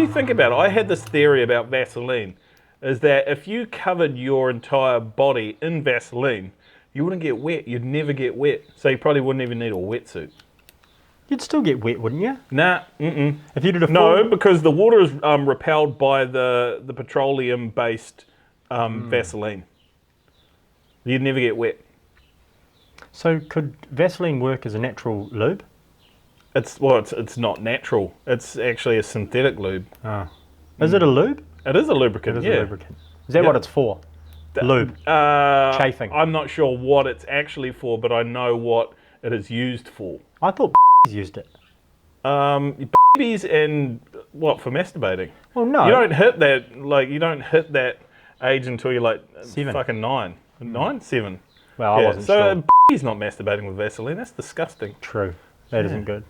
think about it, I had this theory about Vaseline, is that if you covered your entire body in Vaseline, you wouldn't get wet. You'd never get wet. So you probably wouldn't even need a wetsuit. You'd still get wet, wouldn't you? Nah, If you did a full... No, because the water is repelled by the petroleum-based Vaseline. You'd never get wet. So could Vaseline work as a natural lube? It's not natural. It's actually a synthetic lube. Is it a lube? It is a lubricant, It is yeah. a lubricant. Is that what it's for? Lube. Chafing. I'm not sure what it's actually for, but I know what it is used for. I thought used it. Babies and what, for masturbating? Well, no. You don't hit that age until you're like 7. fucking 9. 9? 7. Well, I wasn't sure. So he's not masturbating with Vaseline. That's disgusting. True. That isn't good.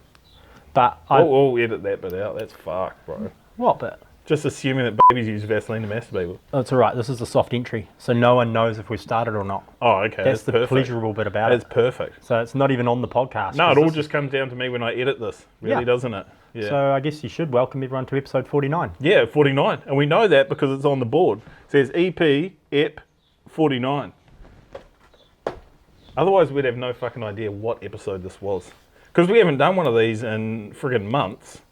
But We'll edit that bit out. That's fucked, bro. What bit? Just assuming that babies use Vaseline to masturbate with. That's all right. This is a soft entry, so no one knows if we've started or not. Oh, okay. That's the perfect. pleasurable bit about That's it. perfect. So it's not even on the podcast. No, it all just comes down to me when I edit this, really, doesn't it? Yeah. So I guess you should welcome everyone to episode 49. Yeah, 49. And we know that because it's on the board. It says EP 49. Otherwise, we'd have no fucking idea what episode this was. Because we haven't done one of these in friggin' months.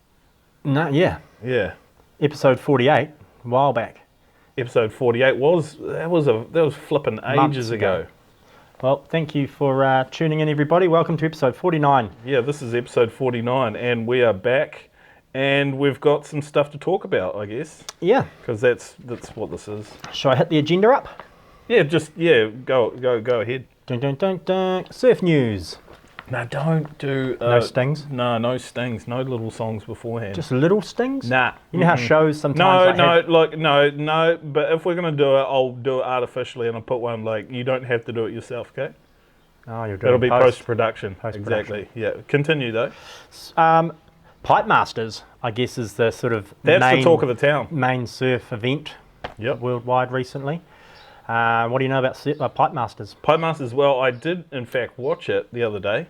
No, yeah. Yeah. Episode 48, a while back. Episode 48 was flipping ages ago. Well, thank you for tuning in, everybody. Welcome to episode 49. Yeah, this is episode 49, and we are back, and we've got some stuff to talk about, I guess. Yeah. Because that's what this is. Shall I hit the agenda up? Yeah, go ahead. Dun, dun, dun, dun. Surf news. No, don't do... no stings? No stings. No little songs beforehand. Just little stings? Nah. You know how shows sometimes... No. But if we're going to do it, I'll do it artificially and I'll put one like, you don't have to do it yourself, okay? Oh, you're doing That'll be post-production. Post-production. Exactly, yeah. Continue, though. Pipemasters, I guess, is the sort of the talk of the town. Main surf event worldwide recently. What do you know about Pipemasters? Pipemasters, well, I did, in fact, watch it the other day.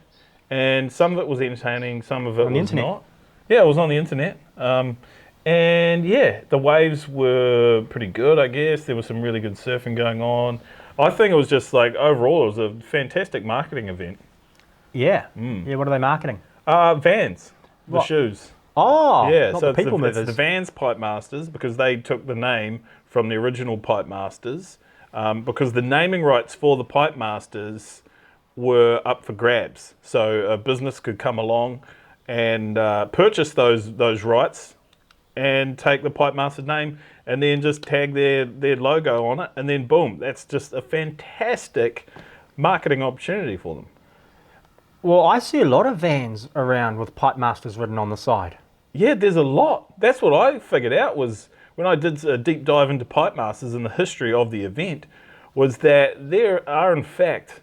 And some of it was entertaining, some of it was not. Yeah, it was on the internet. And yeah, the waves were pretty good, I guess. There was some really good surfing going on. I think it was just like, overall, it was a fantastic marketing event. Yeah. Yeah, what are they marketing? Vans, the shoes. Oh, yeah, not so the people movers. it's the Vans Pipemasters because they took the name from the original Pipemasters because the naming rights for the Pipemasters were up for grabs. So a business could come along and purchase those rights and take the Pipemasters name and then just tag their logo on it, and then boom, that's just a fantastic marketing opportunity for them. Well, I see a lot of vans around with Pipemasters written on the side. Yeah, there's a lot. That's what I figured out was when I did a deep dive into Pipemasters and the history of the event, was that there are in fact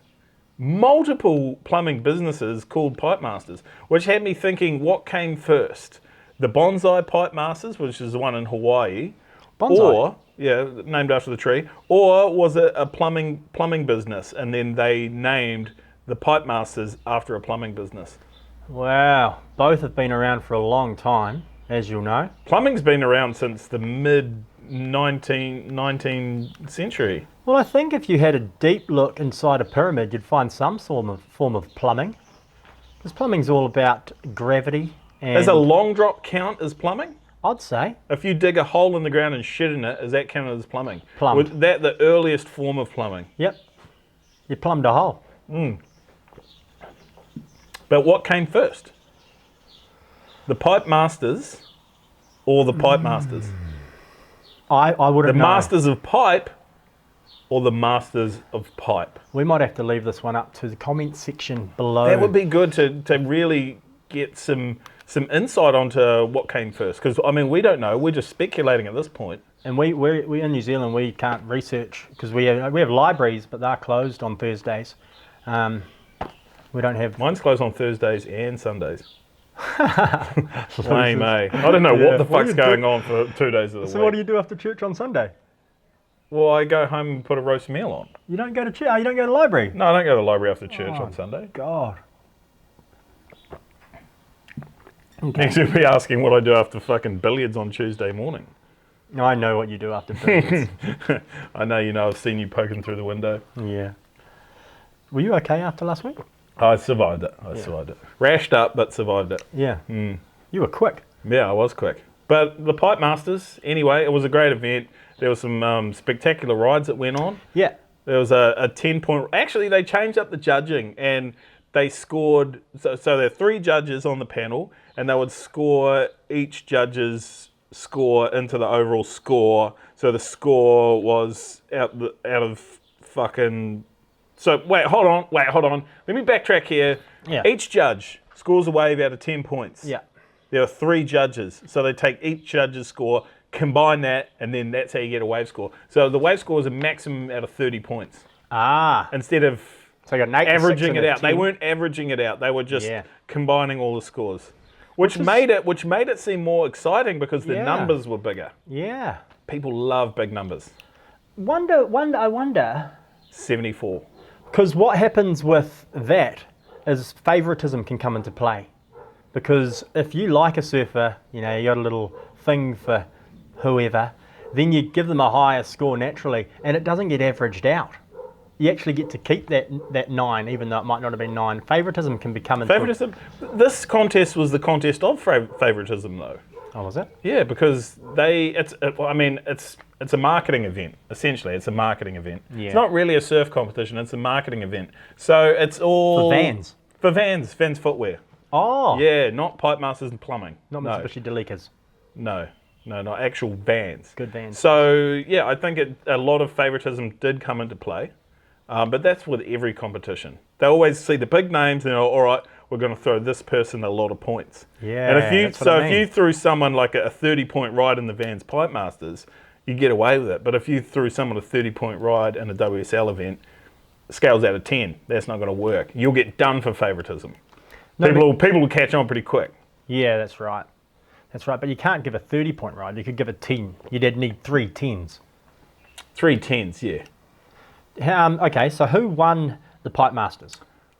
multiple plumbing businesses called Pipemasters, which had me thinking, what came first? The Bonsai Pipemasters, which is the one in Hawaii, Bonsai? named after the tree, or was it a plumbing business and then they named the Pipemasters after a plumbing business? Wow, both have been around for a long time, as you'll know. Plumbing's been around since the mid-19th century. Well, I think if you had a deep look inside a pyramid, you'd find some form of plumbing. Because plumbing's all about gravity and... Does a long drop count as plumbing? I'd say. If you dig a hole in the ground and shit in it, is that counted as plumbing? Plumbed. Was that the earliest form of plumbing? Yep. You plumbed a hole. But what came first? The Pipemasters or the Pipemasters? I wouldn't The know. Masters of Pipe or the Masters of Pipe? We might have to leave this one up to the comment section below. That would be good to really get some insight onto what came first. Because, I mean, we don't know. We're just speculating at this point. And we're in New Zealand, we can't research because we have libraries, but they're closed on Thursdays. We don't have... Mine's closed on Thursdays and Sundays. Lame, eh? I don't know what the fuck's going on for 2 days of the week. So what do you do after church on Sunday? Well, I go home and put a roast meal on. You don't go to church? You don't go to the library? No, I don't go to the library after church on Sunday. God. Next you'll be asking what I do after fucking billiards on Tuesday morning. I know what you do after billiards. I know you know, I've seen you poking through the window. Yeah. Were you okay after last week? I survived it. I survived it. Rashed up, but survived it. Yeah. You were quick. Yeah, I was quick. But the Pipemasters, anyway, it was a great event. There were some spectacular rides that went on. Yeah. There was a 10-point... Actually, they changed up the judging and they scored... So there are 3 judges on the panel and they would score each judge's score into the overall score. So the score was out of fucking... So, wait, hold on. Let me backtrack here. Yeah. Each judge scores a wave out of 10 points. Yeah. There are 3 judges. So they take each judge's score, combine that, and then that's how you get a wave score. So the wave score is a maximum out of 30 points. Ah. Instead of So you got an 8, averaging a 6, it and a out. 10. They weren't averaging it out. They were just Yeah. combining all the scores. Which made it seem more exciting because the Yeah. numbers were bigger. Yeah. People love big numbers. I wonder. 74. Because what happens with that is favoritism can come into play. Because if you like a surfer, you know, you got a little thing for whoever, then you give them a higher score naturally, and it doesn't get averaged out. You actually get to keep that 9, even though it might not have been 9. Favoritism can become into... Favoritism? This contest was the contest of favoritism, though. Oh, was it? Yeah, because it's a marketing event, essentially. It's a marketing event. Yeah. It's not really a surf competition, it's a marketing event. So it's all... For Vans? For Vans footwear. Oh. Yeah, not Pipemasters and plumbing. Not No. Mitsubishi Delikas. No, not actual Vans. Good Vans. So, yeah, I think a lot of favoritism did come into play. But that's with every competition. They always see the big names and they're all right, we're going to throw this person a lot of points. Yeah, and if you threw someone like a 30-point ride in the Vans Pipemasters, you get away with it. But if you threw someone a 30-point ride in a WSL event, scales out of 10, that's not going to work. You'll get done for favoritism. People will catch on pretty quick. Yeah, that's right. That's right. But you can't give a 30-point ride. You could give a 10. You'd need 3 10s. 3 10s, yeah. Okay, so who won the Pipemasters?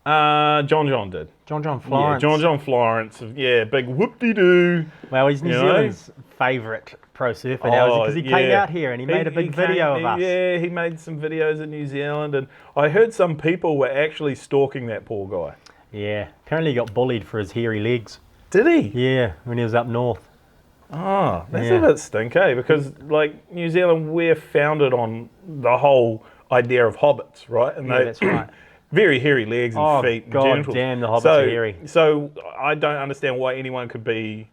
John did. John Florence. Yeah, John Florence. Yeah, big whoop-de-doo. Well, he's New Zealand's favourite pro surfer now because he came out here and he made a big video of us. Yeah, he made some videos in New Zealand, and I heard some people were actually stalking that poor guy. Yeah, apparently he got bullied for his hairy legs. Did he? Yeah, when he was up north. Oh, that's a bit stink, eh? Because, like, New Zealand, we're founded on the whole idea of hobbits, right? And Yeah, that's right. Very hairy legs and feet and genitals. God damn, the hobbits are hairy. So I don't understand why anyone could be,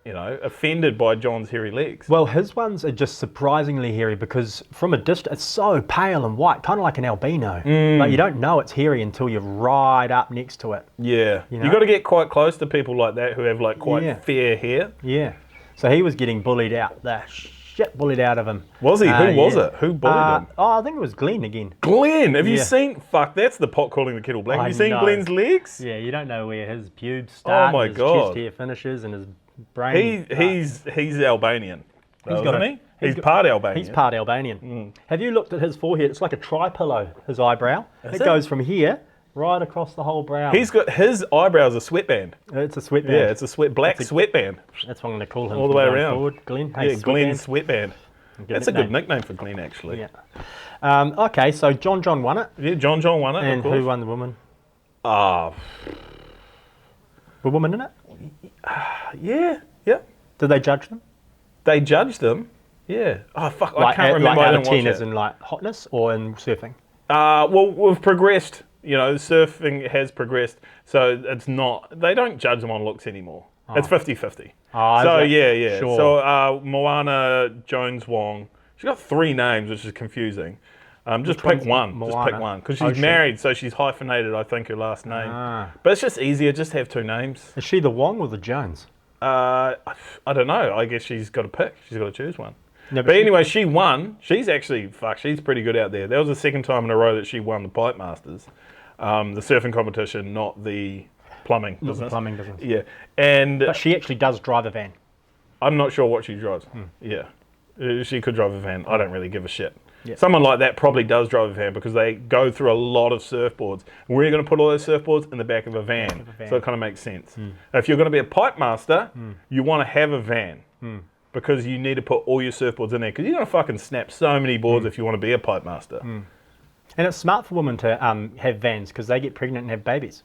offended by John's hairy legs. Well, his ones are just surprisingly hairy because from a distance, it's so pale and white, kind of like an albino. Like you don't know it's hairy until you're right up next to it. Yeah. You know? You got to get quite close to people like that who have, like, quite fair hair. Yeah. So he was getting bullied out. The shit bullied out of him. Was he? Who was it? Who bullied him? Oh, I think it was Glenn again. Glenn! Have you seen... Fuck, that's the pot calling the kettle black. Have you seen Glenn's legs? Yeah, you don't know where his pubes start, my his God. chest hair finishes, and his brain... He's Albanian. got Isn't he? He's part Albanian. He's part Albanian. Have you looked at his forehead? It's like a tri-pillow, his eyebrow. It goes from here right across the whole brow. He's got... His eyebrows are sweatband. It's a sweatband. Yeah, it's a black sweatband. That's what I'm going to call him. All the way from going around. Forward. Glenn. Hey, Yeah, Glenn Sweatband. That's a good nickname for Glenn, actually. Yeah. Okay, so John won it. Yeah, John won it, And of course. who won the woman? Ah, The woman in it? yeah. Did they judge them? They judged them. Yeah. Oh, fuck, I Like, can't remember. Like I out of didn't 10 watch as it. in like hotness or in surfing? Well, we've progressed. Surfing has progressed. So it's not... They don't judge them on looks anymore. It's 50-50. Oh, So, is it? yeah. Sure. So, Moana Jones-Wong, she's got 3 names, which is confusing. Just pick one. Moana? Just pick one. Because she's Ocean. married, so she's hyphenated, I think, her last name. Ah. But it's just easier, just have 2 names. Is she the Wong or the Jones? I don't know. I guess she's got to pick. She's got to choose one. No, But anyway, she won. She's actually, she's pretty good out there. That was the second time in a row that she won the Pipemasters. The surfing competition, not the plumbing Not business. the plumbing business. Yeah. And But she actually does drive a van. I'm not sure what she drives. Yeah. She could drive a van. I don't really give a shit. Yep. Someone like that probably does drive a van because they go through a lot of surfboards. And where are you going to put all those surfboards? In the back of a van. So it kind of makes sense. If you're going to be a pipe master, you want to have a van because you need to put all your surfboards in there because you're going to fucking snap so many boards if you want to be a pipe master. And it's smart for women to have vans because they get pregnant and have babies.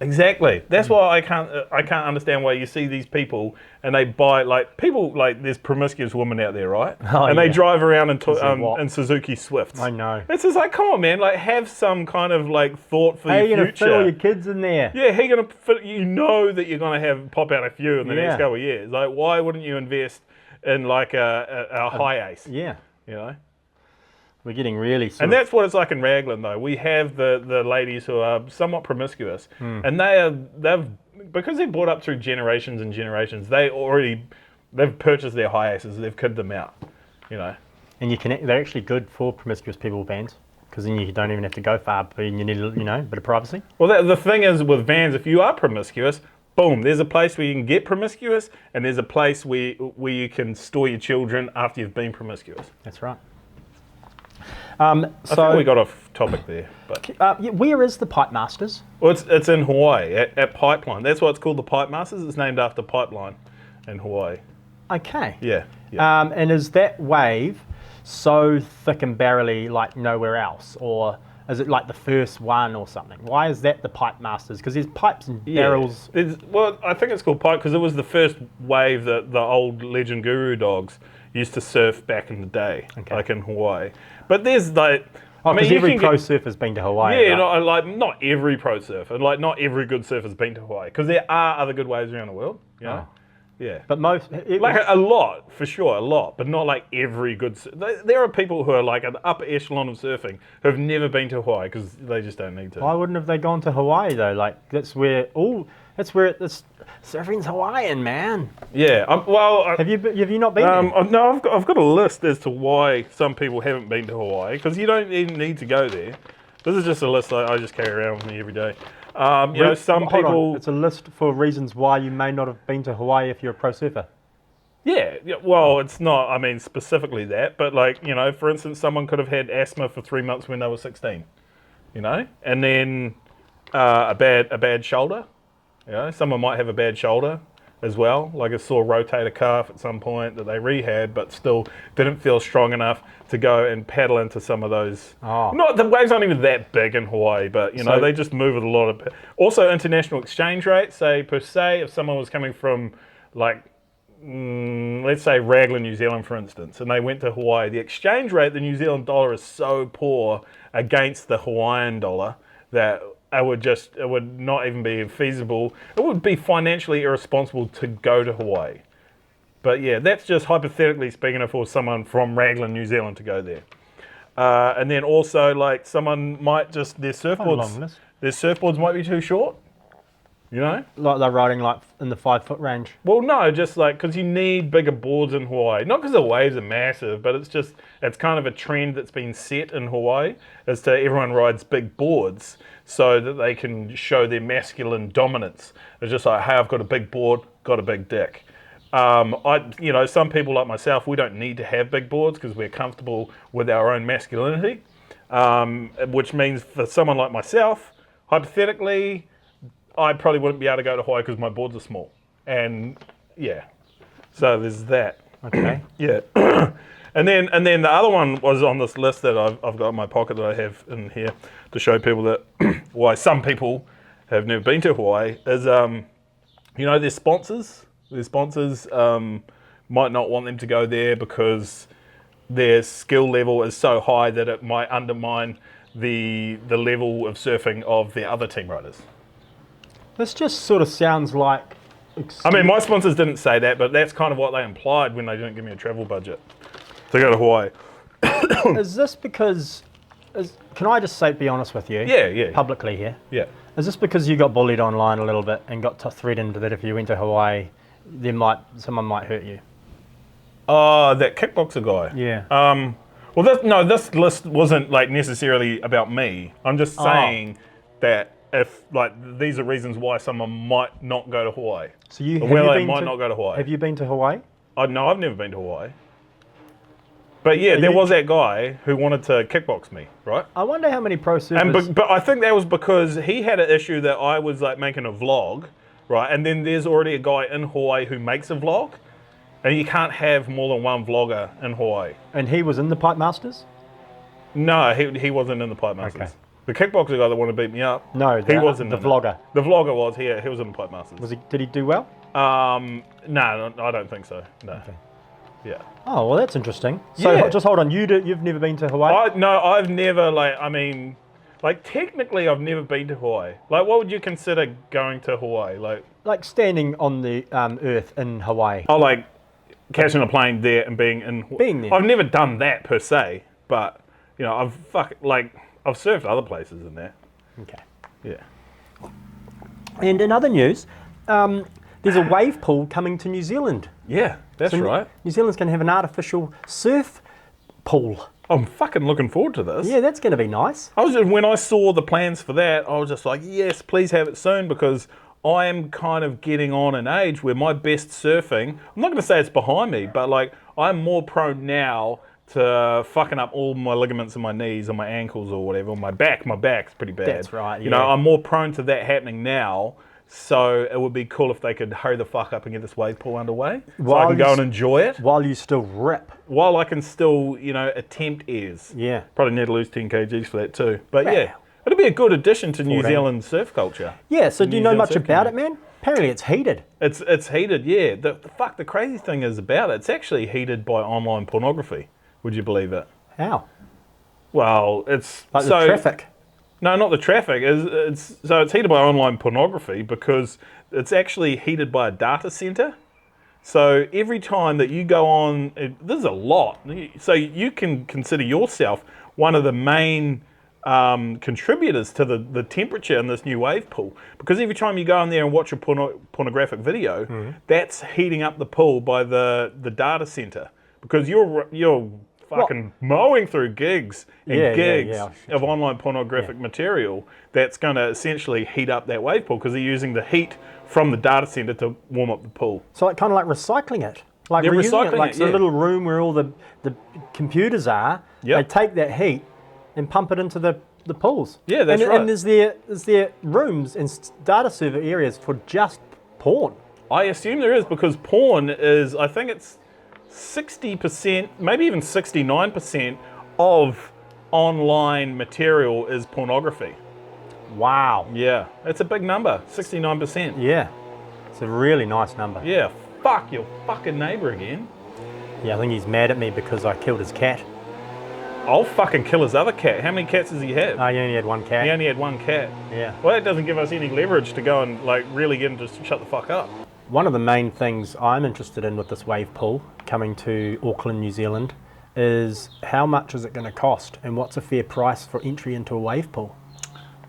Exactly. That's why I can't understand why you see these people and they buy there's promiscuous women out there, right? Oh, and they yeah. drive around in Suzuki Swifts. I know. It's just like, come on, man! Like, have some kind of like thought for How are your you going to future. fit all your kids in there? Yeah, how you gonna fit? You know that you're gonna have pop out a few in the next Yeah. couple of years. Like, why wouldn't you invest in like a hiatus? Yeah. You know. We're getting really And that's what it's like in Raglan, though. We have the ladies who are somewhat promiscuous, and they've because they're brought up through generations and generations. They've purchased their hiaces. They've kidded them out, you know. And they're actually good for promiscuous people vans because then you don't even have to go far, but you need a bit of privacy. Well, the thing is with vans, if you are promiscuous, boom, there's a place where you can get promiscuous, and there's a place where you can store your children after you've been promiscuous. That's right. I think we got off topic there, but where is the Pipemasters? well, it's in Hawaii at Pipeline. That's why it's called the Pipemasters. It's named after Pipeline in Hawaii. Okay. Yeah. And is that wave so thick and barrely like nowhere else, or is it like the first one or something? Why is that the Pipemasters? Because there's pipes and barrels. Well, I think it's called pipe because it was the first wave that the old legend guru dogs used to surf back in the day, like in Hawaii. But there's like, because every pro surfer's been to Hawaii. yeah, right? not every pro surfer, and like not every good surfer's been to Hawaii because there are other good waves around the world. You know? Yeah. But most, Like a lot, for sure, a lot, but not like every good. There are people who are like at the upper echelon of surfing who have never been to Hawaii because they just don't need to. why wouldn't have they gone to Hawaii though? Like that's where surfing's Hawaiian, man. Yeah. Have you not been there? No, I've got a list as to why some people haven't been to Hawaii because you don't even need to go there. This is just a list I just carry around with me every day. Some Hold people. on. It's a list for reasons why you may not have been to Hawaii if you're a pro surfer. Yeah, well, it's not, I mean, specifically that, but like, for instance, someone could have had asthma for 3 months when they were 16, and then a bad shoulder, someone might have a bad shoulder as well, like a sore rotator cuff at some point that they rehab, but still didn't feel strong enough to go and paddle into some of those. The waves aren't even that big in Hawaii, but they just move with a lot of. Also, international exchange rates, say per se, if someone was coming from like, let's say Raglan, New Zealand, for instance, and they went to Hawaii, the exchange rate, the New Zealand dollar is so poor against the Hawaiian dollar that it would not even be feasible. It would be financially irresponsible to go to Hawaii. But yeah, that's just hypothetically speaking for someone from Raglan, New Zealand to go there. And then also like someone might just, their surfboards might be too short, Like they're riding like in the 5 foot range. Well, no, just like, because you need bigger boards in Hawaii. Not because the waves are massive, but it's kind of a trend that's been set in Hawaii as to everyone rides big boards so that they can show their masculine dominance. It's just like, hey, I've got a big board, got a big dick. Some people like myself, we don't need to have big boards because we're comfortable with our own masculinity, which means for someone like myself, hypothetically, I probably wouldn't be able to go to Hawaii because my boards are small. And yeah, so there's that. Okay. Yeah. And then the other one was on this list that I've got in my pocket that I have in here to show people that why some people have never been to Hawaii is, their sponsors. Their sponsors might not want them to go there because their skill level is so high that it might undermine the level of surfing of the other team riders. This just sort of sounds like... I mean, my sponsors didn't say that, but that's kind of what they implied when they didn't give me a travel budget to go to Hawaii. Is this because... can I just be honest with you? Yeah. Publicly here. Yeah. Is this because you got bullied online a little bit and got threatened that if you went to Hawaii, someone might hurt you? That kickboxer guy. Yeah. This list wasn't like necessarily about me. I'm just saying that if like these are reasons why someone might not go to Hawaii. So might not go to Hawaii. Have you been to Hawaii? No, I've never been to Hawaii. But yeah, there was that guy who wanted to kickbox me, right? I wonder how many pro surfers... And but I think that was because he had an issue that I was like making a vlog, right? And then there's already a guy in Hawaii who makes a vlog, and you can't have more than one vlogger in Hawaii. And he was in the Pipemasters? No, he wasn't in the Pipemasters. Okay. The kickboxer guy that wanted to beat me up. No, he wasn't the in vlogger. It. The vlogger was here. He was in the Pipemasters. Did he do well? No, I don't think so. No. Okay. Yeah. Oh, well, that's interesting. So Yeah. just hold on. You've never been to Hawaii? No, I've never technically I've never been to Hawaii. Like, what would you consider going to Hawaii? Like standing on the earth in Hawaii. Oh, like catching a plane there and being in. Being there. I've never done that per se, but you know, I've surfed other places in there. Okay. Yeah. And in other news, there's a wave pool coming to New Zealand. Yeah, that's So right. New Zealand's going to have an artificial surf pool. I'm fucking looking forward to this. Yeah, that's going to be nice. When I saw the plans for that, I was just like, yes, please have it soon, because I am kind of getting on an age where my best surfing, I'm not going to say it's behind me, but like I'm more prone now to fucking up all my ligaments in my knees or my ankles or whatever. My back's pretty bad. That's right, You know, yeah. I'm more prone to that happening now. So it would be cool if they could hurry the fuck up and get this wave pool underway, so I can go and enjoy it While you still rip. while I can still, you know, attempt airs. Yeah. Probably need to lose 10 kgs for that too. But yeah, it'll be a good addition to New 14. Zealand surf culture. Yeah, so do you New know Zealand much surf about it, community. man? Apparently it's heated. It's heated, yeah. The crazy thing is about it, it's actually heated by online pornography. Would you believe it? How? Well, it's Like the traffic. No, not the traffic. It's heated by online pornography because it's actually heated by a data center. So every time that you go on, there's a lot. So you can consider yourself one of the main contributors to the temperature in this new wave pool, because every time you go in there and watch a pornographic video, that's heating up the pool by the data center, because you're fucking mowing through gigs and gigs of online pornographic material that's going to essentially heat up that wave pool, because they're using the heat from the data center to warm up the pool. So like kind of like recycling it. Like They're reusing recycling it, like it, the yeah. little room where all the computers are. Yep. They take that heat and pump it into the pools. Yeah, that's and, right. And is there rooms and data server areas for just porn? I assume there is, because porn is, I think it's 60%, maybe even 69% of online material is pornography. Wow. Yeah, it's a big number, 69%. Yeah. It's a really nice number. Yeah, fuck your fucking neighbour again. Yeah, I think he's mad at me because I killed his cat. I'll fucking kill his other cat. How many cats does he have? Oh, he only had one cat. He only had one cat. Yeah. Well, that doesn't give us any leverage to go and like really get him to shut the fuck up. One of the main things I'm interested in with this wave pool coming to Auckland, New Zealand, is how much is it going to cost and what's a fair price for entry into a wave pool?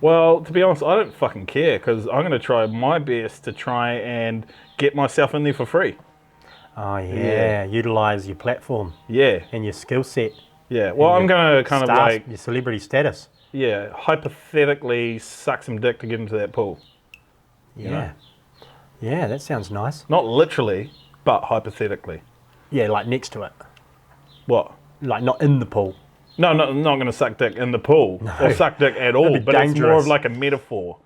Well, to be honest, I don't fucking care, because I'm going to try my best to try and get myself in there for free. Oh yeah, utilise your platform Yeah, and your skill set. yeah. Well, I'm going to kind of like, your celebrity status. yeah, hypothetically suck some dick to get into that pool. Yeah. know? Yeah, that sounds nice. Not literally, but hypothetically. Yeah, like next to it. What? Like not in the pool. No, not going to suck dick in the pool or suck dick at all, be but it's more dangerous. of like a metaphor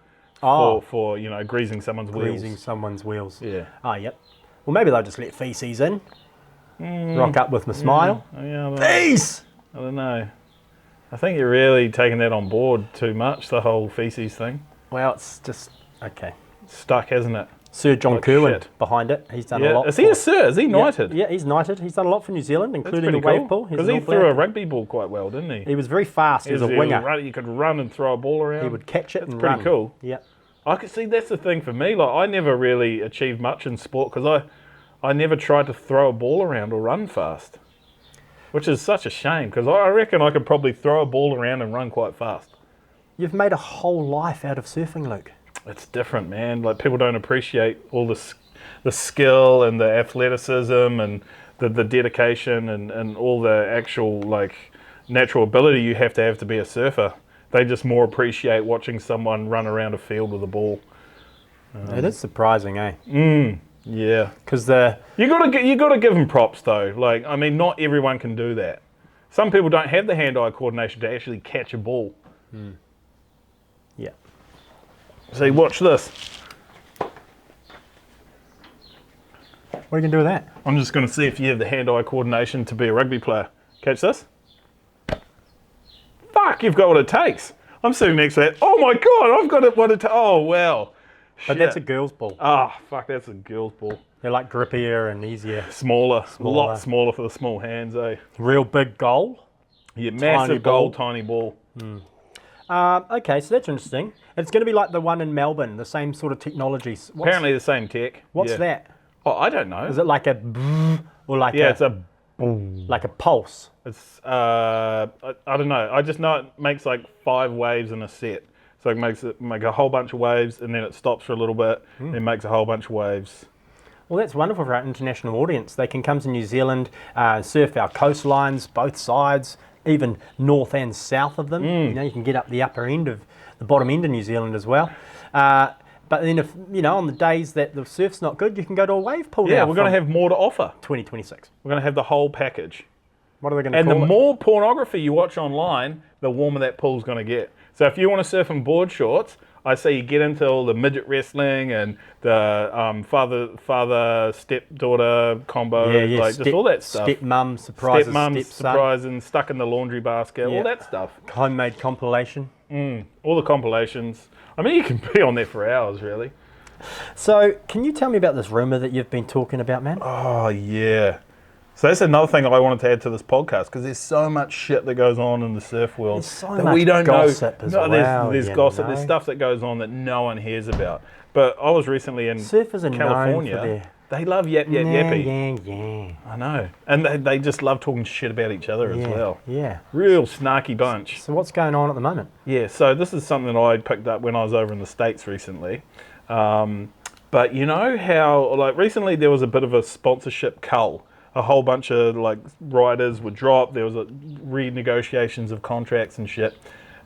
for you know, greasing someone's Greasing wheels. someone's wheels. Yeah. Oh, yep. Well, maybe they'll just let feces in. Rock up with my smile. Yeah, well, Peace! I don't know. I think you're really taking that on board too much, the whole feces thing. Well, it's just, okay. It's stuck, hasn't it? Sir John Like Kerwin shit. behind it. He's done a Yeah. lot. Is he a sir? Is he knighted? Yeah, he's knighted. He's done a lot for New Zealand, That's including the pretty wave pool. He's because an he All threw Black. a rugby ball quite well, didn't he? He was very fast. He was a winger. You could run and throw a ball around. He would catch it That's and pretty run. cool. Yeah. I could see that's the thing for me. Like, I never really achieved much in sport because I never tried to throw a ball around or run fast, which is such a shame, because I reckon I could probably throw a ball around and run quite fast. You've made a whole life out of surfing, Luke. It's different, man. Like, people don't appreciate all the skill and the athleticism and the dedication and all the actual like natural ability you have to be a surfer. They just more appreciate watching someone run around a field with a ball. It is surprising, eh? Yeah, Because you gotta give them props though. Like, I mean, not everyone can do that. Some people don't have the hand-eye coordination to actually catch a ball. Yeah. See, watch this. What are you going to do with that? I'm just going to see if you have the hand-eye coordination to be a rugby player. Catch this. Fuck, you've got what it takes. I'm sitting next to that. Oh my God, I've got it what it takes. Oh, wow. But that's a girl's ball. Ah, fuck, that's a girl's ball. They're like grippier and easier. Smaller. A lot smaller for the small hands, eh? Real big goal. Yeah, massive goal, tiny ball. Okay, so that's interesting. It's going to be like the one in Melbourne, the same sort of technologies. Apparently the same tech. What's that? Oh, I don't know. Is it like a or like it's a boom. like a pulse? It's I don't know. I just know it makes like 5 waves in a set. So it makes it make a whole bunch of waves, and then it stops for a little bit, then makes a whole bunch of waves. Well, that's wonderful for our international audience. They can come to New Zealand, surf our coastlines, both sides, even north and south of them. You know, you can get up the upper end of the bottom end of New Zealand as well. But then if, on the days that the surf's not good, you can go to a wave pool now. Yeah, we're going to have more to offer. 2026. We're going to have the whole package. What are they going to And call the it? more pornography you watch online, the warmer that pool's going to get. So if you want to surf in board shorts, I say you get into all the midget wrestling and the father stepdaughter combo, just all that stuff. Stepmum surprises, Stepmum stepson, surprising, stuck in the laundry basket, all that stuff. homemade compilation. All the compilations. I mean, you can be on there for hours, really. So, can you tell me about this rumor that you've been talking about, man? Oh, yeah. So that's another thing I wanted to add to this podcast, because there's so much shit that goes on in the surf world There's so that much we don't gossip know. as No, well, there's you gossip. know. There's stuff that goes on that no one hears about. But I was recently in Surfers are California. known for their... They love yappy. Yeah. I know. And they just love talking shit about each other as well. Yeah. Real snarky bunch. So what's going on at the moment? Yeah, so this is something that I picked up when I was over in the States recently. But you know how, like, recently there was a bit of a sponsorship cull. A whole bunch of, like, riders were dropped. There was renegotiations of contracts and shit.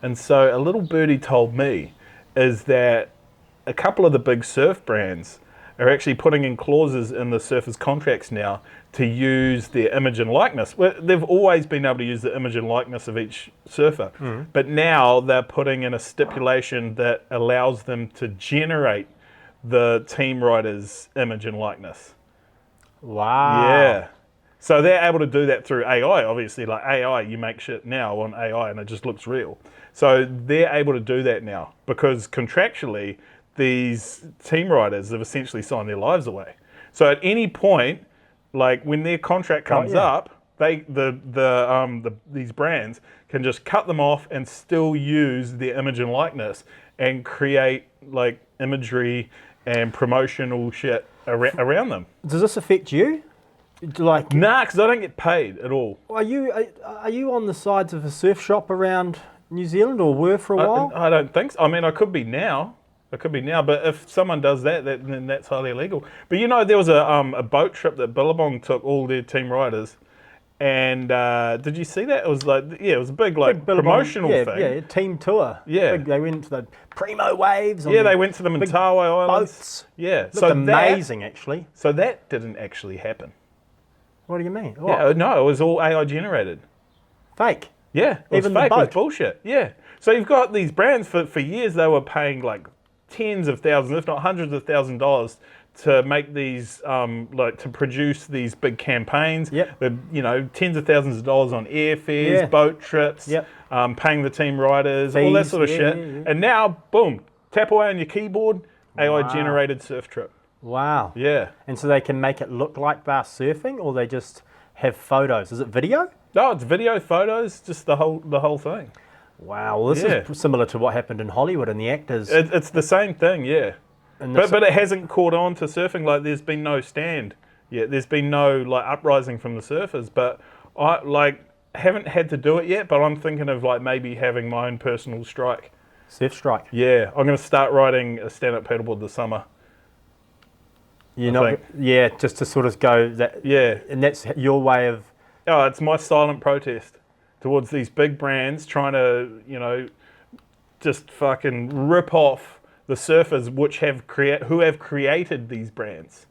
And so a little birdie told me is that a couple of the big surf brands are actually putting in clauses in the surfers' contracts now to use their image and likeness. Well, they've always been able to use the image and likeness of each surfer, but now they're putting in a stipulation that allows them to generate the team rider's image and likeness. Wow. Yeah. So they're able to do that through AI, obviously. Like AI, you make shit now on AI and it just looks real. So they're able to do that now because contractually, these team riders have essentially signed their lives away. So at any point, like when their contract comes up, these brands can just cut them off and still use their image and likeness and create like imagery and promotional shit around them. Does this affect you? Like, Nah, because I don't get paid at all. are you on the sides of a surf shop around New Zealand, or were for a while? I don't think so. I mean, I could be now. But if someone does that, then that's highly illegal. But there was a boat trip that Billabong took all their team riders, and did you see that? It was like, it was a big promotional thing. Yeah, team tour. Yeah. They went to the Primo Waves. Yeah, they went to the Mentawai Islands. Boats. Yeah, Looked amazing, actually. So that didn't actually happen. What do you mean? Yeah, no, it was all AI generated. Fake. Yeah, it Even was the fake. It was boat. bullshit. Yeah. So you've got these brands for years. They were paying like tens of thousands, if not hundreds of $1,000s, to make these to produce these big campaigns. Yep. With, tens of thousands of dollars on airfares, boat trips, paying the team riders, all that sort of shit. Yeah. And now, boom, tap away on your keyboard, AI generated surf trip. Wow. Yeah. And so they can make it look like they're surfing, or they just have photos. Is it video? No, it's video, photos, just the whole thing. Wow. Well, this is similar to what happened in Hollywood and the actors. It's the same thing, yeah. But it hasn't caught on to surfing. Like, there's been no stand yet. There's been no uprising from the surfers. But I haven't had to do it yet. But I'm thinking of maybe having my own personal strike. Surf strike. Yeah, I'm going to start riding a stand-up paddleboard this summer. Just to sort of go that. Yeah, and that's your way of. Oh, it's my silent protest towards these big brands trying to, just fucking rip off the surfers who have created these brands.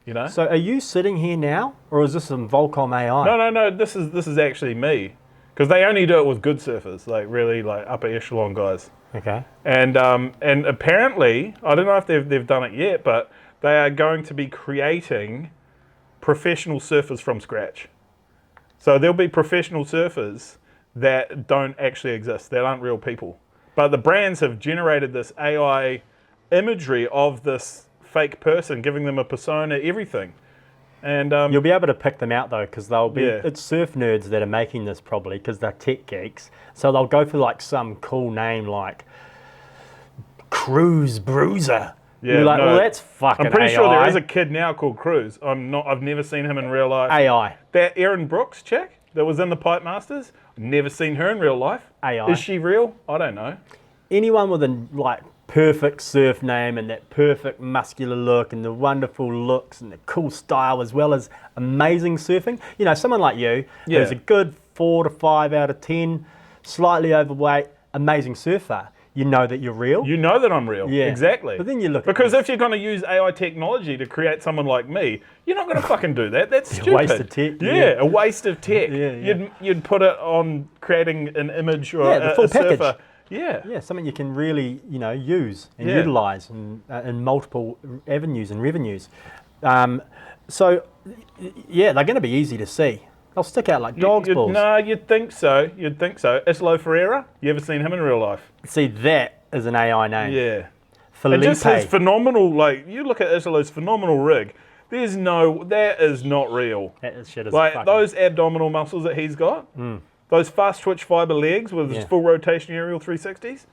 You know? So are you sitting here now, or is this some Volcom AI? No. This is actually me, because they only do it with good surfers, like really like upper echelon guys. Okay. And apparently, I don't know if they've done it yet, but they are going to be creating professional surfers from scratch. So there'll be professional surfers that don't actually exist, that aren't real people. But the brands have generated this AI imagery of this fake person, giving them a persona, everything. And You'll be able to pick them out though, because they'll be, Yeah. it's surf nerds that are making this probably, because they're tech geeks. So they'll go for like some cool name like Cruise Bruiser. Yeah, You're like, no, well, that's fucking I'm pretty AI. sure there is a kid now called Cruz. I've never seen him in real life. AI. That Erin Brooks chick that was in the Pipemasters, never seen her in real life. AI. Is she real? I don't know. Anyone with a like perfect surf name and that perfect muscular look and the wonderful looks and the cool style, as well as amazing surfing. You know, someone like you Yeah. who's a good 4 to 5 out of 10, slightly overweight, amazing surfer. You know that you're real. You know that I'm real. Yeah. Exactly. But then you look at because this. if you're going to use AI technology to create someone like me, you're not going to fucking do that. That's stupid. waste of tech, Yeah, yeah. a waste of tech. Yeah. You'd put it on creating an image or Yeah, the full a package. surfer. Yeah. Yeah, something you can really, you know, use and Yeah. utilise in multiple avenues and revenues. So, yeah, they're going to be easy to see. They'll stick out like dog's balls. No, you'd think so. You'd think so. Islo Ferreira, you ever seen him in real life? See, that is an AI name. Yeah. Felipe. And just his phenomenal, like, you look at Islo's phenomenal rig, that is not real. That shit is Like, fucking- those abdominal muscles that he's got, those fast twitch fiber legs with his Yeah. full rotation aerial 360s,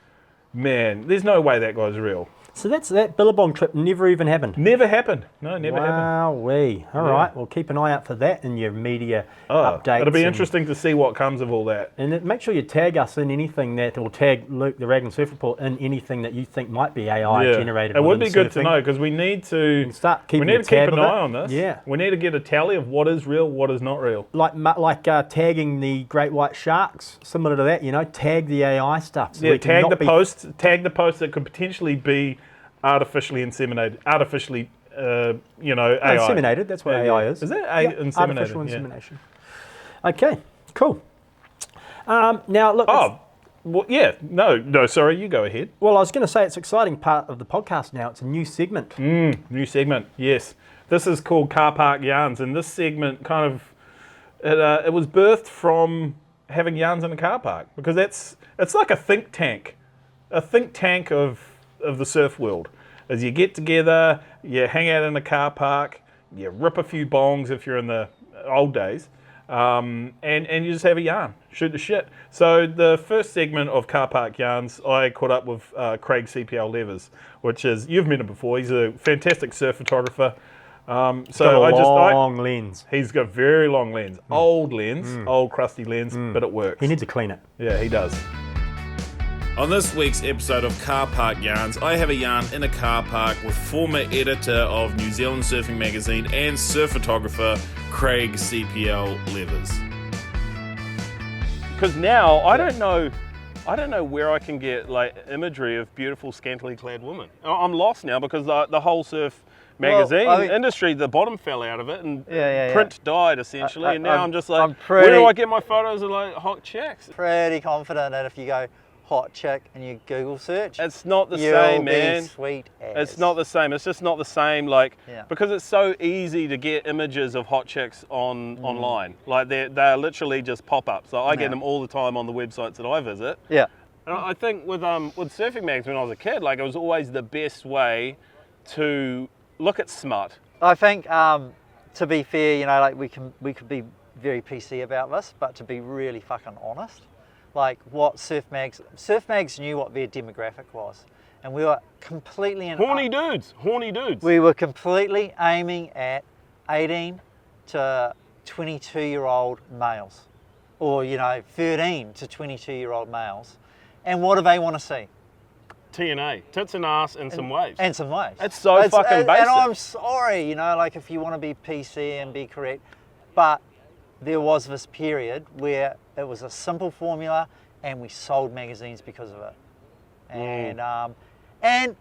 man, there's no way that guy's real. So that Billabong trip never even happened. Never happened. No, never happened. Wowee. All right, well, keep an eye out for that in your media Oh, updates. it'll be and- interesting to see what comes of all that. And make sure you tag us in anything that, or tag Luke, the Rag and Surf Report, in anything that you think might be AI generated. It would be within good to surfing. know, because we need to Start we keeping need a to keep tab an of it. eye on this. Yeah. We need to get a tally of what is real, what is not real. Like tagging the great white sharks, similar to that, you know, tag the AI stuff. So Yeah, we can tag the not be- post that could potentially be artificially inseminated, AI. Inseminated, that's what AI is. Is that inseminated? Artificial Yeah. insemination. Okay, cool. Now, look. Oh, well, yeah. No, sorry, you go ahead. Well, I was going to say it's an exciting part of the podcast now. It's a new segment. New segment, yes. This is called Car Park Yarns, and this segment kind of, it was birthed from having yarns in a car park, because it's like a think tank of the surf world. As you get together, you hang out in a car park, you rip a few bongs if you're in the old days, and you just have a yarn, shoot the shit. So the first segment of Car Park Yarns, I caught up with Craig CPL Levers, which is, you've met him before, he's a fantastic surf photographer. Got a long lens. He's got a very long lens, old crusty lens, but it works. He needs to clean it. Yeah, he does. On this week's episode of Car Park Yarns, I have a yarn in a car park with former editor of New Zealand Surfing Magazine and surf photographer Craig CPL Levers. Because now I don't know where I can get like imagery of beautiful scantily clad women. I'm lost now, because the whole surf magazine industry, the bottom fell out of it, and print died essentially. And now I'm just like, where do I get my photos of like hot chicks? Pretty confident that if you go hot chick and you Google search, It's not the you'll same, be man. sweet as. It's not the same. It's just not the same. Like, Yeah. because it's so easy to get images of hot chicks online. Like they're literally just pop-ups. So I get Yeah. them all the time on the websites that I visit. Yeah. And I think with surfing mags when I was a kid, like, it was always the best way to look at smut. I think to be fair, you know, like we could be very PC about this, but to be really fucking honest, like what surf mags knew what their demographic was, and we were completely Horny dudes. We were completely aiming at 18 to 22-year-old males, or 13 to 22-year-old males, and what do they want to see? TNA, tits and ass and some waves. And some waves. It's so fucking basic. And I'm sorry, like if you want to be PC and be correct, but there was this period where it was a simple formula and we sold magazines because of it. And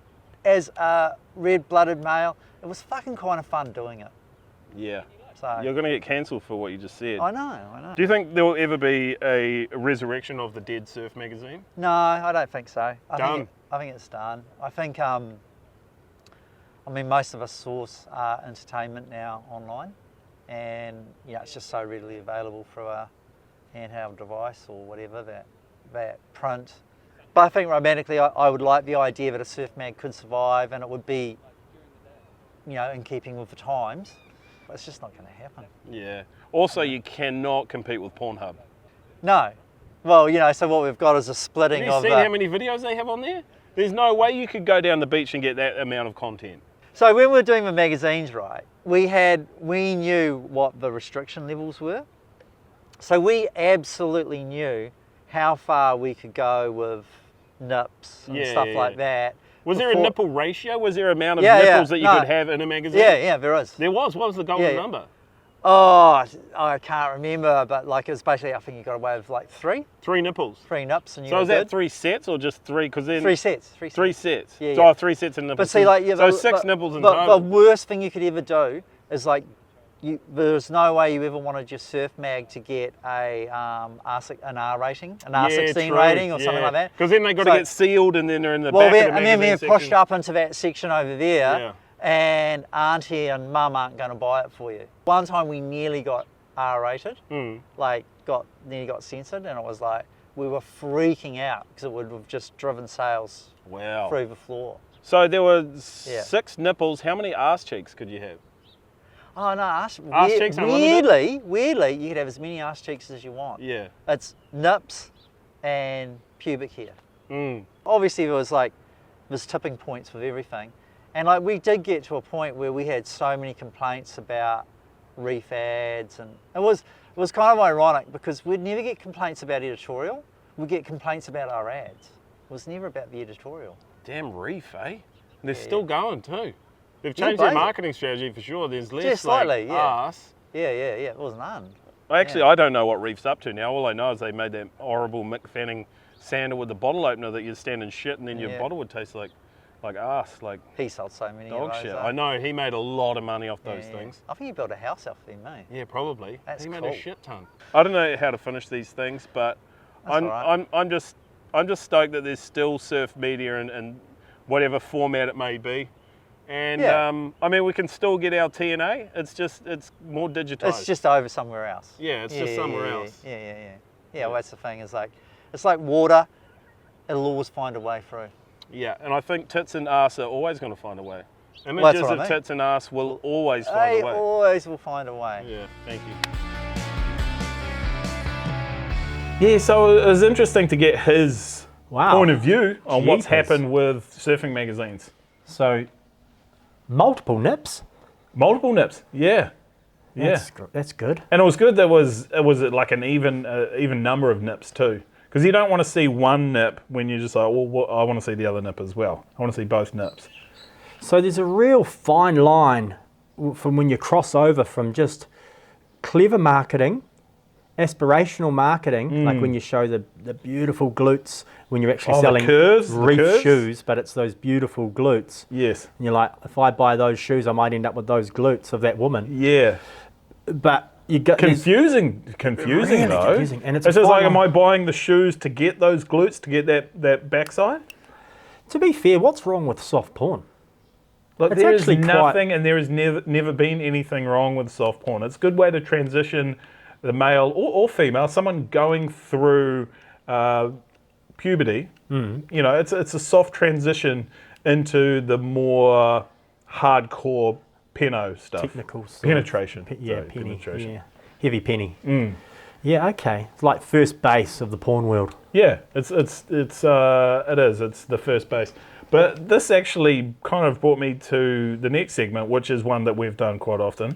as a red-blooded male, it was fucking kind of fun doing it. Yeah. So You're going to get cancelled for what you just said. I know. Do you think there will ever be a resurrection of the dead surf magazine? No, I don't think so. Done. I think it's done. I think, I mean, most of us source entertainment now online, and it's just so readily available through a handheld device or whatever that print. But I think romantically, I would like the idea that a surf mag could survive, and it would be, in keeping with the times. But it's just not going to happen. Yeah. Also, you cannot compete with Pornhub. No. Well, so what we've got is a splitting Have you of seen how many videos they have on there? There's no way you could go down the beach and get that amount of content. So when we were doing the magazines, right, we knew what the restriction levels were. So we absolutely knew how far we could go with nips and stuff like that. Was there a nipple ratio? Was there an amount of Yeah, nipples that you could have in a magazine? Yeah, there is. There was. What was the golden number? Oh, I can't remember, but it was basically, I think you got away with like 3. 3 nipples. 3 nips, and you. So is that 3 sets or just 3? Because then 3 sets. 3 sets. Yeah, So 3 sets of nipples. But see, so 6 nipples in total. The worst thing you could ever do is there's no way you ever wanted your surf mag to get an R rating, an R16 rating or something like that. Because then they've got to get sealed and then they're in the back of the magazine and then they're section. pushed up into that section over there, and auntie and mum aren't going to buy it for you. One time we nearly got R rated, nearly got censored, and it was like, we were freaking out because it would have just driven sales through the floor. So there were 6 nipples. How many arse cheeks could you have? Oh no, arse cheeks weirdly, you could have as many arse cheeks as you want. Yeah. It's nips and pubic hair. Obviously there's tipping points with everything. And we did get to a point where we had so many complaints about reef ads, and it was kind of ironic because we'd never get complaints about editorial, we'd get complaints about our ads. It was never about the editorial. Damn reef, eh? And they're still going too. They've changed their marketing strategy for sure. There's less just slightly, arse. Yeah, it was none. Actually, I don't know what Reef's up to now. All I know is they made that horrible Mick Fanning sandal with the bottle opener that you'd stand and shit, and then your bottle would taste like arse, like he sold so many dog of those, shit. I know, he made a lot of money off those things. I think he built a house off them, mate. Yeah, probably. That's he made cool. a shit ton. I don't know how to finish these things, but I'm just stoked that there's still surf media in whatever format it may be. And I mean, we can still get our TNA. It's more digitized. It's just over somewhere else. Yeah, it's just somewhere else. Yeah, well, that's the thing. It's like water. It'll always find a way through. Yeah, and I think tits and arse are always going to find a way. Images of tits and arse will always find a way. They always will find a way. Yeah, thank you. Yeah, so it was interesting to get his point of view on what's happened with surfing magazines. So, multiple nips? Multiple nips, yeah. That's good. And it was good that it was like an even number of nips too. Because you don't want to see one nip when you're just like, well, I want to see the other nip as well. I want to see both nips. So there's a real fine line from when you cross over from just clever marketing, aspirational marketing, like when you show the beautiful glutes, when you're actually selling reef shoes, but it's those beautiful glutes. Yes. And you're like, if I buy those shoes, I might end up with those glutes of that woman. Yeah. But you get confusing really though. Confusing. And it's just like, am I buying the shoes to get those glutes, to get that backside? To be fair, what's wrong with soft porn? Look, there is nothing, and there has never been anything wrong with soft porn. It's a good way to transition the male or female, someone going through puberty. You know, it's a soft transition into the more hardcore peno stuff. Technical stuff. Penetration. Penetration. Yeah. Heavy penny. Yeah, okay. It's like first base of the porn world. Yeah, it is. It's the first base. But this actually kind of brought me to the next segment, which is one that we've done quite often,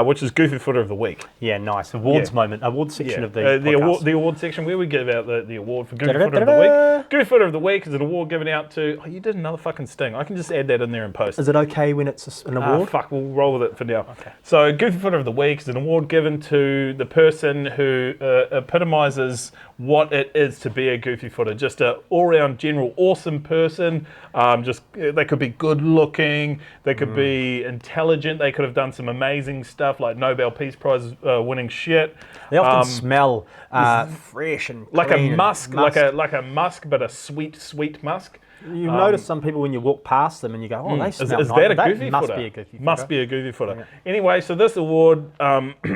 which is Goofy Footer of the Week. Yeah, nice. Awards section of the podcast. The award section where we give out the award for Goofy Footer of the Week. Goofy Footer of the Week is an award given out to... Oh, you did another fucking sting. I can just add that in there and post. Is it okay when it's an award? Fuck, we'll roll with it for now. Okay. So Goofy Footer of the Week is an award given to the person who epitomises what it is to be a goofy footer. Just a all-round general awesome person. They could be good looking, they could be intelligent, they could have done some amazing stuff like Nobel Peace Prize winning shit. They often smell fresh and like a clean musk, and like a musk, but a sweet musk. You notice some people when you walk past them and you go, oh, they smell Is nice. that a goofy must footer? be a goofy footer. Must be a goofy footer. Yeah. Anyway, so this award,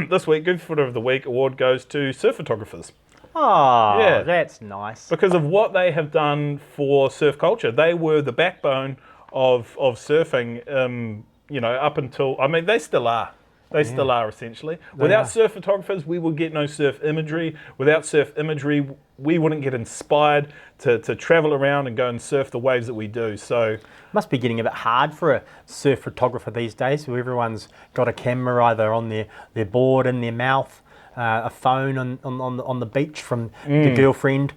this week, Goofy Footer of the Week award goes to surf photographers. Oh, Yeah. that's nice. Because of what they have done for surf culture. They were the backbone of surfing, up until, they still are. They still are, essentially. Without surf photographers, we would get no surf imagery. Without surf imagery, we wouldn't get inspired to travel around and go and surf the waves that we do. So, Must be getting a bit hard for a surf photographer these days, where everyone's got a camera either on their board, in their mouth, a phone on the beach from the girlfriend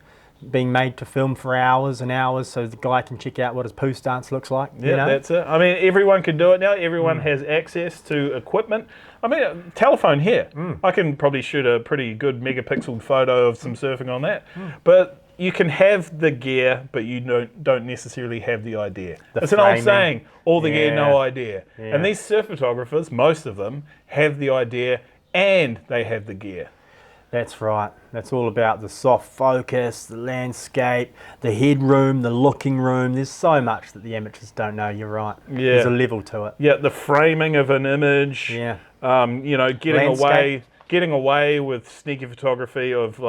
being made to film for hours and hours so the guy can check out what his poo stance looks like. yeah, that's it. Everyone can do it now. Everyone has access to equipment. A telephone here. I can probably shoot a pretty good megapixel photo of some surfing on that. But you can have the gear, but you don't necessarily have the idea. It's an old saying, all the gear, no idea. Yeah. And these surf photographers, most of them, have the idea and they have the gear. That's right. That's all about the soft focus, the landscape, the headroom, the looking room. There's so much that the amateurs don't know. You're right. Yeah. There's a level to it. Yeah, the framing of an image. Yeah. Getting away with sneaky photography of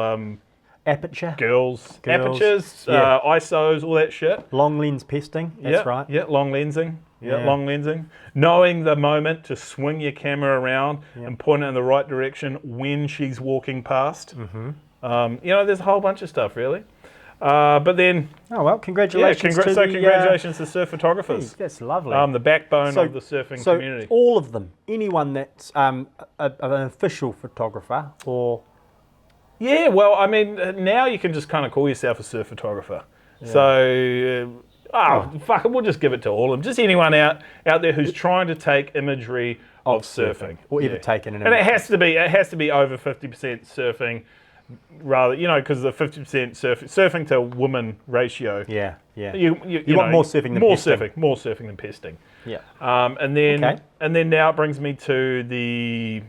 Aperture. girls, Girls, apertures, yeah. ISOs, all that shit. Long lens pesting. That's right. Yeah, long lensing. Yeah. Long lensing. Knowing the moment to swing your camera around and point it in the right direction when she's walking past. There's a whole bunch of stuff, really. But then, Oh, well, congratulations to congratulations to surf photographers. That's lovely. The backbone So- of the surfing so community. all of them, anyone that's an official photographer or... Yeah, well, now you can just kind of call yourself a surf photographer. So, fuck it, we'll just give it to all of them. Just anyone out there who's trying to take imagery of surfing. Or ever taken an And image. it has to be over 50% surfing, rather, because the 50% surfing to woman ratio. Yeah. You want more surfing than pesting. More surfing than pesting. Yeah. And then now it brings me to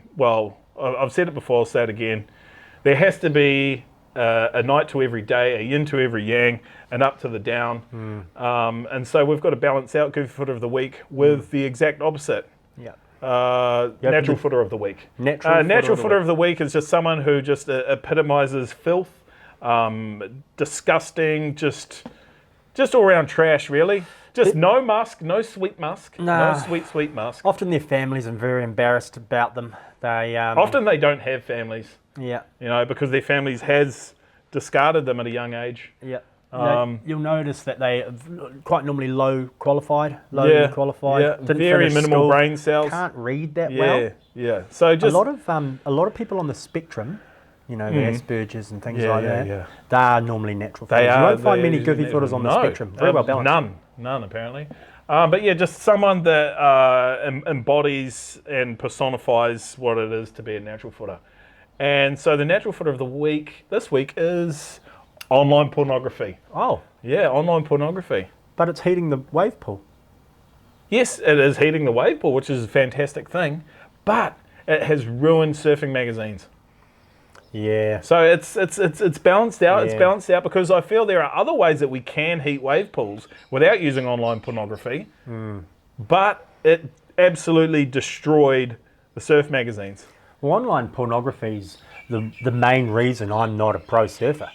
I've said it before, I'll say it again. There has to be a night to every day, a yin to every yang, and up to the down. And so we've got to balance out Goofy Footer of the Week with the exact opposite. Yeah. Natural Footer of the Week. Natural Footer of the Week is just someone who just epitomizes filth, disgusting, just all around trash, really. Just no musk, no sweet musk, Nah. no sweet musk. Often their families are very embarrassed about them. They Often they don't have families, Yeah. because their families has discarded them at a young age. Yeah. You'll notice that they are quite normally low qualified. Didn't very finish minimal school, brain cells. Can't read that well. Yeah. So just A lot of people on the spectrum, the Asperger's and things like that. Yeah. They are normally natural. They footers. are. You won't find many they're goofy natural. footers on the No. spectrum. Very well balanced. None apparently. But yeah, just someone that embodies and personifies what it is to be a natural footer. And so the natural footer of the week this week is online pornography. Oh, Yeah, online pornography. but it's heating the wave pool. Yes, it is heating the wave pool, which is a fantastic thing, but it has ruined surfing magazines. Yeah. So it's balanced out. It's Yeah. balanced out because I feel there are other ways that we can heat wave pools without using online pornography. But it absolutely destroyed the surf magazines. Well, online pornography's the main reason I'm not a pro surfer.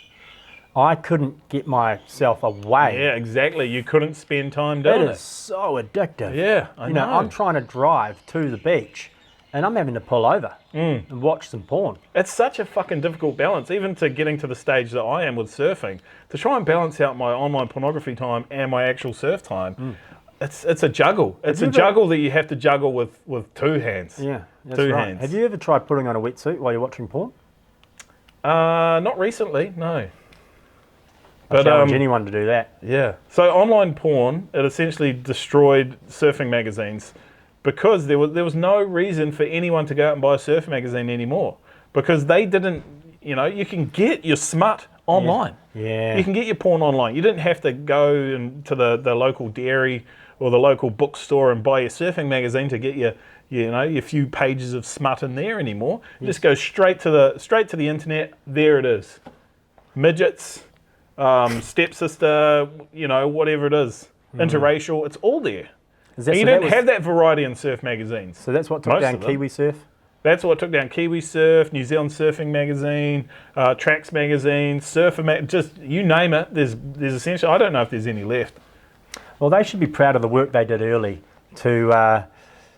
I couldn't get myself away. Yeah, exactly. You couldn't spend time It doing is it. so addictive. Yeah, I know. I'm trying to drive to the beach and I'm having to pull over and watch some porn. It's such a fucking difficult balance, even to getting to the stage that I am with surfing, to try and balance out my online pornography time and my actual surf time. It's a juggle. It's a juggle that you have to juggle with two hands. Yeah, that's Two right. hands. Have you ever tried putting on a wetsuit while you're watching porn? Not recently, no. I challenge anyone to do that. Yeah. So online porn, it essentially destroyed surfing magazines because there was no reason for anyone to go out and buy a surf magazine anymore because they didn't, you can get your smut online. Yeah. You can get your porn online. You didn't have to go to the local dairy or the local bookstore and buy your surfing magazine to get your few pages of smut in there anymore. You just go straight to the internet. There it is. Midgets, stepsister, whatever it is, interracial. It's all there. And you don't have that variety in surf magazines. So that's what took down Kiwi Surf? That's what took down Kiwi Surf, New Zealand Surfing Magazine, Tracks Magazine, just you name it. There's essentially, I don't know if there's any left. Well, they should be proud of the work they did early to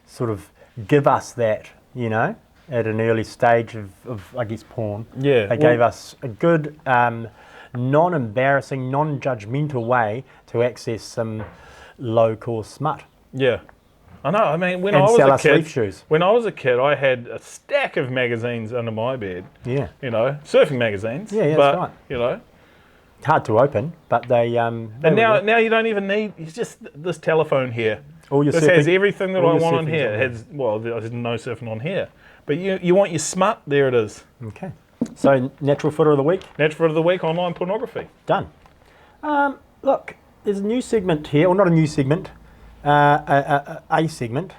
sort of give us that, at an early stage of I guess, porn. Yeah. They gave us a good, non-embarrassing, non-judgmental way to access some low-cost smut. Yeah. I know. I mean, when And I was sell a us kid, sleeve shoes. when I was a kid, I had a stack of magazines under my bed. Yeah. Surfing magazines. Yeah, but, that's right. Hard to open, but they. And now you don't even need. It's just this telephone here. All your this surfing, has everything that I want on surfing's here. There's no surfing on here. But you want your smut? There it is. Okay. So natural footer of the week. Natural footer of the week. Online pornography. Done. Look, there's a new segment here, or not a new segment. A segment.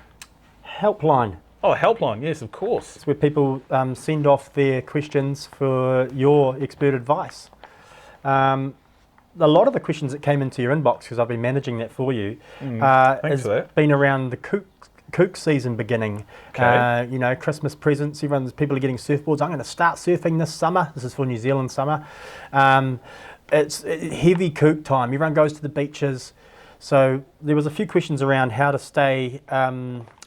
Helpline. Oh, helpline. Yes, of course. It's where people send off their questions for your expert advice. A lot of the questions that came into your inbox, because I've been managing that for you, has been around the kook season beginning. Okay. Christmas presents. People are getting surfboards. I'm going to start surfing this summer. This is for New Zealand summer. It's heavy kook time. Everyone goes to the beaches. So there was a few questions around how to stay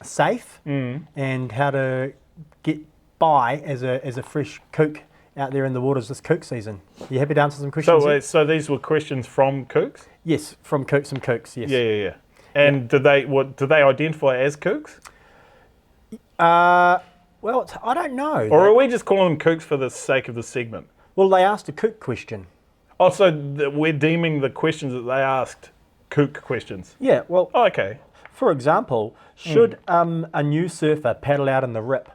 safe and how to get by as a fresh kook out there in the waters this kook season. Are you happy to answer some questions? So these were questions from kooks? Yes, from some kooks, yes. Yeah. And do they identify as kooks? Well, I don't know. Or are we just calling them kooks for the sake of the segment? Well, they asked a kook question. Oh, so we're deeming the questions that they asked kook questions? Yeah, well, oh, okay. For example, should a new surfer paddle out in the rip?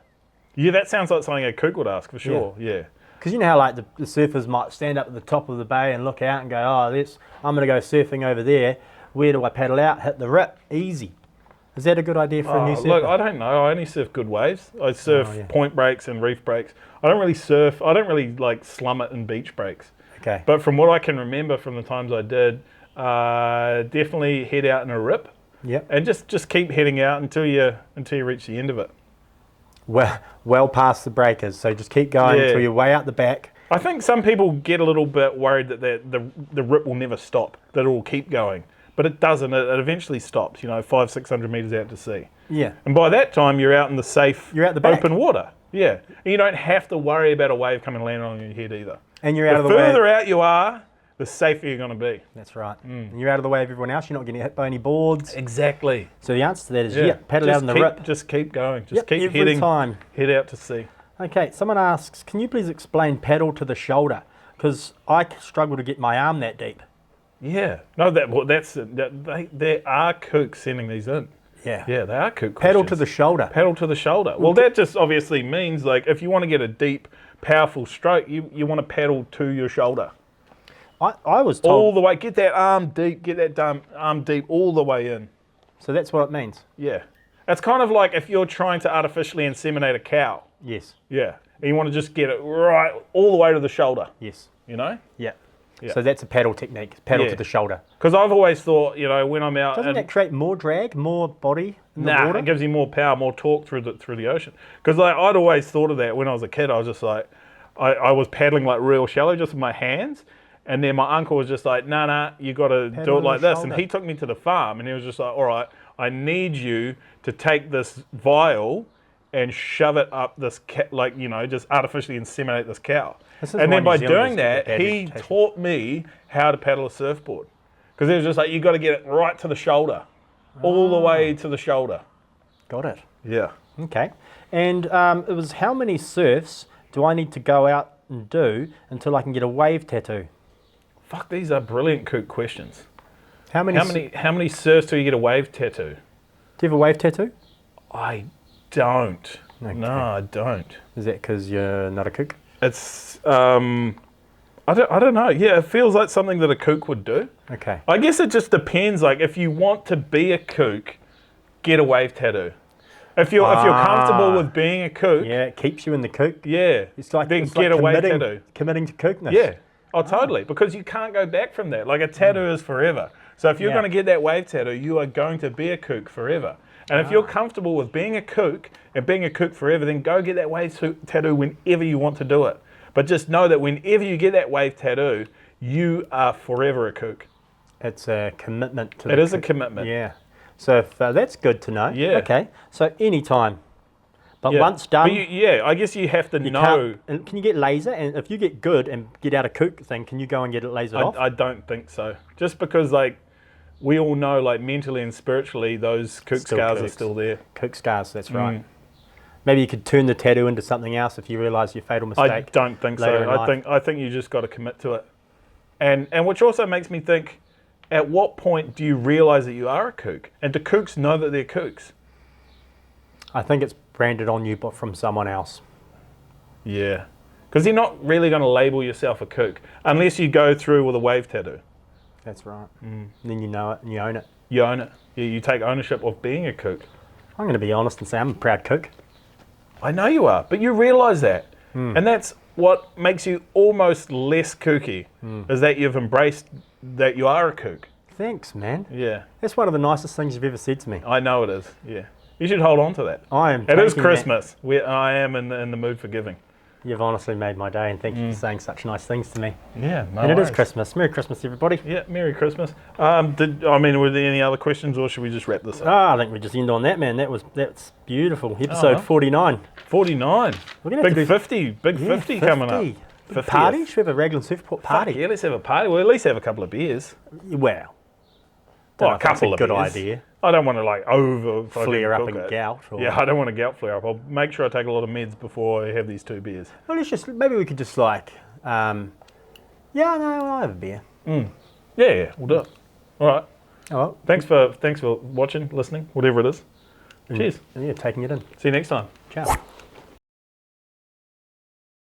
Yeah, that sounds like something a kook would ask for sure, yeah. Because you know how the surfers might stand up at the top of the bay and look out and go, I'm going to go surfing over there. Where do I paddle out? Hit the rip. Easy. Is that a good idea for a new surfer? Look, I don't know. I only surf good waves. I surf point breaks and reef breaks. I don't really surf. I don't really like slum it in beach breaks. Okay. But from what I can remember from the times I did, definitely head out in a rip. Yep. And just keep heading out until you reach the end of it. Well past the breakers, so just keep going until you're way out the back. I think some people get a little bit worried that the rip will never stop, that it will keep going. But it doesn't. It eventually stops, 500-600 metres out to sea. Yeah. And by that time, you're out in the safe, open water. Yeah. And you don't have to worry about a wave coming and landing on your head either. And you're out of the way. The further out you are, the safer you're going to be. That's right. And you're out of the way of everyone else. You're not getting hit by any boards. Exactly. So the answer to that is paddle out in the rip. Just keep going. Just keep every heading. Time. Head out to sea. Okay, someone asks, can you please explain paddle to the shoulder? Because I struggle to get my arm that deep. Yeah. No, there are kooks sending these in. Yeah. Yeah, they are kook Paddle questions. to the shoulder. Paddle to the shoulder. Well, that just obviously means, if you want to get a deep, powerful stroke, you want to paddle to your shoulder. I was told... All the way. Get that arm deep. Get that arm deep all the way in. So that's what it means? Yeah. It's kind of like if you're trying to artificially inseminate a cow. Yes. Yeah. And you want to just get it right all the way to the shoulder. Yes. Yeah. Yeah. So that's a paddle technique, paddle to the shoulder. Because I've always thought, when I'm out... Doesn't that create more drag, more body in the water? It gives you more power, more torque through the ocean. Because I'd always thought of that when I was a kid. I was just like, I was paddling real shallow just with my hands. And then my uncle was just like, nah, you got to do it like this. And he took me to the farm and he was just like, all right, I need you to take this vial and shove it up this, just artificially inseminate this cow. And then by doing that, he taught me how to paddle a surfboard. Because it was just like, you got to get it right to the shoulder, all the way to the shoulder. Got it. Yeah. Okay. And it was how many surfs do I need to go out and do until I can get a wave tattoo? Fuck, these are brilliant kook questions. How many surfs till you get a wave tattoo? Do you have a wave tattoo? I don't. Okay. No, I don't. Is that because you're not a kook? It's, I I don't know. Yeah, it feels like something that a kook would do. Okay. I guess it just depends. Like, if you want to be a kook, get a wave tattoo. If you're comfortable with being a kook, Yeah, it keeps you in the kook. yeah, It's like, then it's get like a wave tattoo. committing to kookness. Yeah. Oh, totally. Because you can't go back from that. Like, a tattoo is forever. So if you're Yeah. going to get that wave tattoo, you are going to be a kook forever. And if you're comfortable with being a kook and being a kook forever, then go get that wave tattoo whenever you want to do it. But just know that whenever you get that wave tattoo, you are forever a kook. It's a commitment to It is a commitment. Yeah. So if, that's good to know. Yeah. Okay. So anytime. But Yeah. once done, But I guess you have to you know. can't. And can you get laser? And if you get good and get out a kook thing, can you go and get it lasered off? I don't think so. Just because, like, we all know, like, mentally and spiritually, those kook Still scars are kooks. still there. Kook scars, that's right. Maybe you could turn the tattoo into something else if you realise your fatal mistake. I don't think later so. in life. I think you just got to commit to it. And which also makes me think, at what point do you realise that you are a kook? And do kooks know that they're kooks? I think it's branded on you, but from someone else. Yeah. Because you're not really going to label yourself a kook unless you go through with a wave tattoo. That's right. And then you know it and you own it. You own it. Yeah, you take ownership of being a kook. I'm going to be honest and say I'm a proud kook. I know you are, but you realise that. And that's what makes you almost less kooky, is that you've embraced that you are a kook. Thanks, man. Yeah. That's one of the nicest things you've ever said to me. I know it is, yeah. You should hold on to that. I am. It is taking Christmas. I am in the mood for giving. that. You've honestly made my day, and thank you for saying such nice things to me. Yeah, no And it is worries. Christmas. Merry Christmas, everybody. Yeah, Merry Christmas. Were there any other questions, or should we just wrap this up? I think we just end on that, man. That's beautiful. Episode 49. 49. We're gonna have Big to do 50. Big 50 coming up. Big 50th. party? Should we have a Raglan Surfport party? Fuck yeah, let's have a party. We'll at least have a couple of beers. Well, Well, know a if that's couple a of good beers. idea. I don't want to like over fucking Flare up cook and it. gout. Or, Yeah, I don't want to gout flare up. I'll make sure I take a lot of meds before I have these 2 beers. Well, maybe we could just like, I'll have a beer. Yeah, we'll do it. All right. Oh, well. Thanks for watching, listening, whatever it is. Cheers. Yeah, taking it in. See you next time. Ciao.